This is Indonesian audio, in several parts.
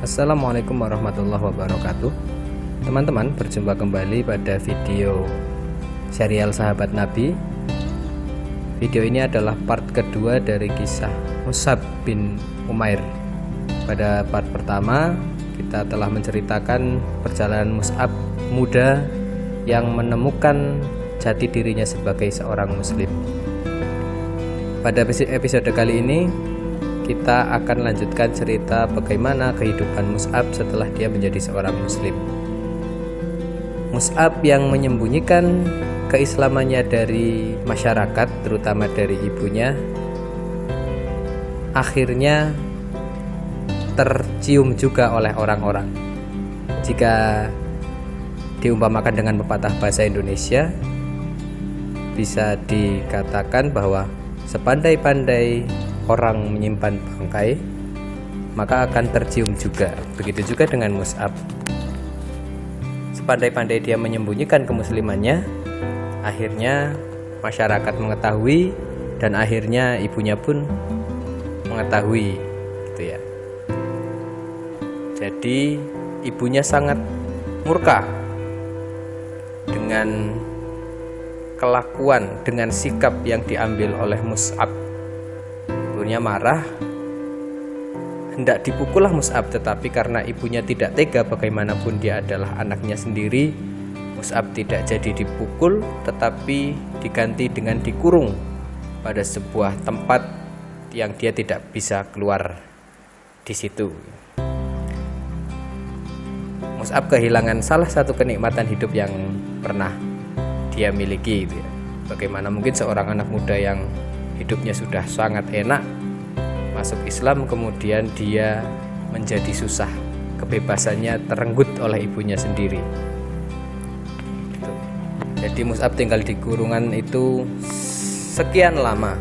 Assalamualaikum warahmatullahi wabarakatuh. Teman-teman, berjumpa kembali pada video serial Sahabat Nabi. Video ini adalah part kedua dari kisah Mus'ab bin Umair. Pada part pertama kita telah menceritakan perjalanan Mus'ab muda yang menemukan jati dirinya sebagai seorang muslim. Pada episode kali ini kita akan lanjutkan cerita bagaimana kehidupan Mus'ab setelah dia menjadi seorang muslim. Mus'ab yang menyembunyikan keislamannya dari masyarakat, terutama dari ibunya, akhirnya tercium juga oleh orang-orang. Jika diumpamakan dengan pepatah bahasa Indonesia, bisa dikatakan bahwa sepandai-pandai orang menyimpan bangkai, maka akan tercium juga. Begitu juga dengan Mus'ab. Sepandai-pandai dia menyembunyikan kemuslimannya, akhirnya masyarakat mengetahui dan akhirnya ibunya pun mengetahui, gitu ya. Jadi ibunya sangat murka dengan kelakuan, dengan sikap yang diambil oleh Mus'ab. Ibunya marah, hendak dipukullah Mus'ab, tetapi karena ibunya tidak tega, bagaimanapun dia adalah anaknya sendiri, Mus'ab tidak jadi dipukul, tetapi diganti dengan dikurung pada sebuah tempat yang dia tidak bisa keluar di situ. Mus'ab kehilangan salah satu kenikmatan hidup yang pernah dia miliki, gitu ya. Bagaimana mungkin seorang anak muda yang hidupnya sudah sangat enak masuk Islam, kemudian dia menjadi susah, kebebasannya terenggut oleh ibunya sendiri. Jadi Mus'ab tinggal di kurungan itu sekian lama,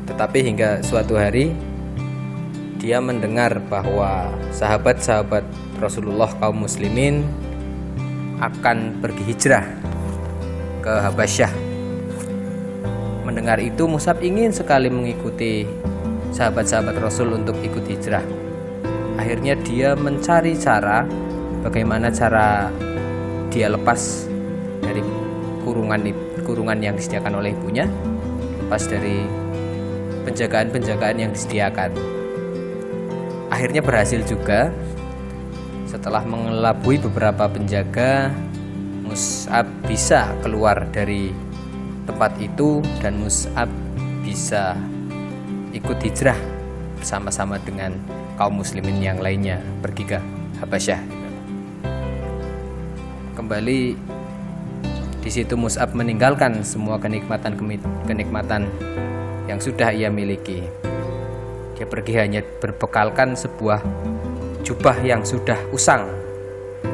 tetapi hingga suatu hari dia mendengar bahwa sahabat-sahabat Rasulullah kaum muslimin akan pergi hijrah ke Habasyah. Mendengar itu, Mus'ab ingin sekali mengikuti sahabat-sahabat Rasul untuk ikut hijrah. Akhirnya dia mencari cara bagaimana cara dia lepas dari kurungan yang disediakan oleh ibunya, lepas dari penjagaan-penjagaan yang disediakan. Akhirnya berhasil juga. Setelah mengelabui beberapa penjaga, Mus'ab bisa keluar dari tempat itu dan Mus'ab bisa ikut hijrah bersama-sama dengan kaum muslimin yang lainnya pergi ke Habasyah. Kembali di situ Mus'ab meninggalkan semua kenikmatan yang sudah ia miliki. Dia pergi hanya berbekalkan sebuah jubah yang sudah usang,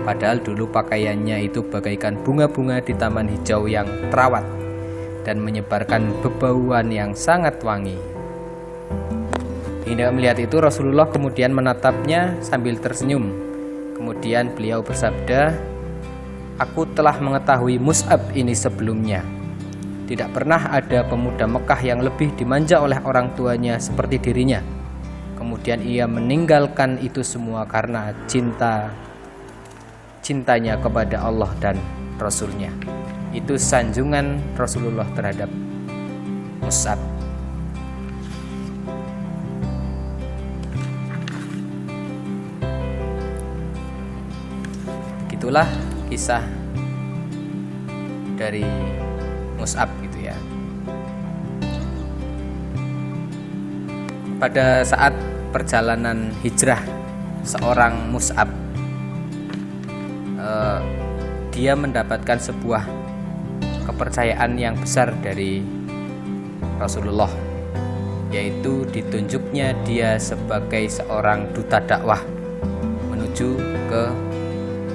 padahal dulu pakaiannya itu bagaikan bunga-bunga di taman hijau yang terawat dan menyebarkan bebauan yang sangat wangi. Hingga melihat itu, Rasulullah kemudian menatapnya sambil tersenyum. Kemudian beliau bersabda, "Aku telah mengetahui Mus'ab ini sebelumnya. Tidak pernah ada pemuda Mekah yang lebih dimanja oleh orang tuanya seperti dirinya. Kemudian ia meninggalkan itu semua karena cintanya kepada Allah dan Rasulnya." Itu sanjungan Rasulullah terhadap Mus'ab. Itulah kisah dari Mus'ab, gitu ya. Pada saat perjalanan hijrah seorang Mus'ab, dia mendapatkan sebuah kepercayaan yang besar dari Rasulullah, yaitu ditunjuknya dia sebagai seorang duta dakwah menuju ke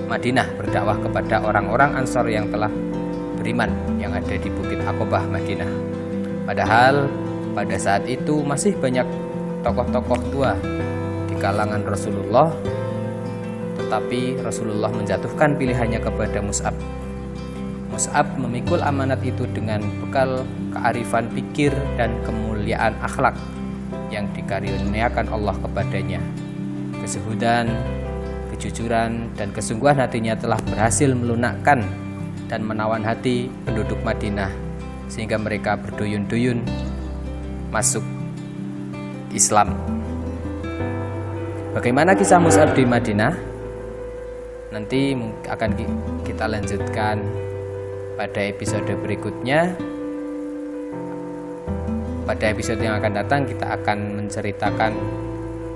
Madinah, berdakwah kepada orang-orang Ansor yang telah beriman yang ada di Bukit Aqobah Madinah. Padahal pada saat itu masih banyak tokoh-tokoh tua di kalangan Rasulullah, tetapi Rasulullah menjatuhkan pilihannya kepada Mus'ab. Mus'ab memikul amanat itu dengan bekal kearifan pikir dan kemuliaan akhlak yang dikaruniakan Allah kepadanya. kezuhudan, kejujuran, dan kesungguhan hatinya telah berhasil melunakkan dan menawan hati penduduk Madinah sehingga mereka berduyun-duyun masuk Islam. Bagaimana kisah Mus'ab di Madinah? Nanti akan kita lanjutkan pada episode berikutnya. Pada episode yang akan datang kita akan menceritakan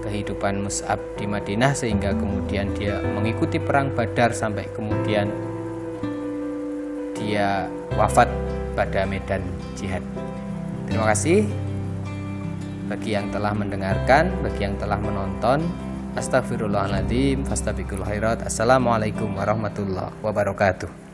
kehidupan Mus'ab di Madinah sehingga kemudian dia mengikuti perang Badar sampai kemudian dia wafat pada medan jihad. Terima kasih bagi yang telah mendengarkan, bagi yang telah menonton. Astaghfirullahaladzim, fastabiqul khairat. Assalamualaikum warahmatullahi wabarakatuh.